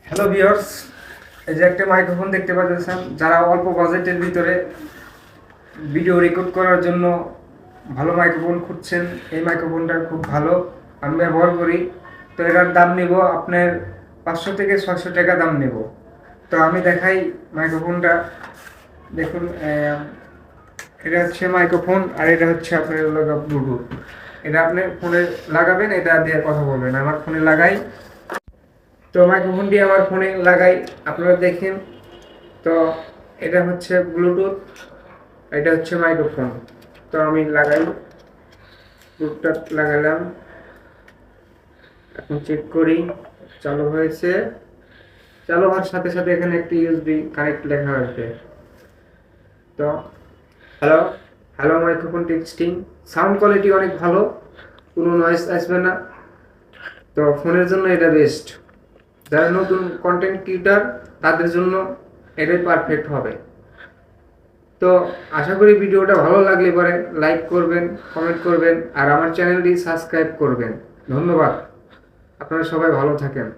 Hello viewers, এই যে একটা মাইক্রোফোন দেখতে পাচ্ছেন। যারা অল্প বাজেটের ভিতরে ভিডিও রেকর্ড করার জন্য ভালো মাইক্রোফোন খুঁজছেন, এই মাইক্রোফোনটা খুব ভালো, আমি ব্যবহার করি। তো এটার দাম নেব আপনার 500 থেকে 600 টাকা দাম নেব। তো আমি দেখাই মাইক্রোফোনটা। দেখুন, এটা হচ্ছে মাইক্রোফোন আর এটা হচ্ছে আপনার ব্লুটুথ। এটা আপনি ফোনে লাগাবেন, এটা দিয়ে কথা বলবেন। আমার ফোনে লাগাই, তো মাইক্রোফোনটি আমার ফোনে লাগাই, আপনারা দেখেন। তো এটা হচ্ছে ব্লুটুথ, এটা হচ্ছে মাইক্রোফোন। তো আমি লাগাই, ব্লুটুথটা লাগালাম, এখন চেক করি চালু হয়েছে। চালু হওয়ার সাথে সাথে এখানে একটি ইউএসবি কানেক্ট লেখা হয়েছে। তো hello hello microphone texting, sound quality অনেক ভালো, কোনো নয়েজ আসবে না। তো ফোনের জন্য এটা বেস্ট। যারা নতুন কন্টেন্ট ক্রিয়েটার তাদের জন্য এটাই পারফেক্ট হবে। তো আশা করি ভিডিওটা ভালো লাগলে পরে লাইক করবেন, কমেন্ট করবেন আর আমার চ্যানেলটি সাবস্ক্রাইব করবেন। ধন্যবাদ। আপনারা সবাই ভালো থাকেন।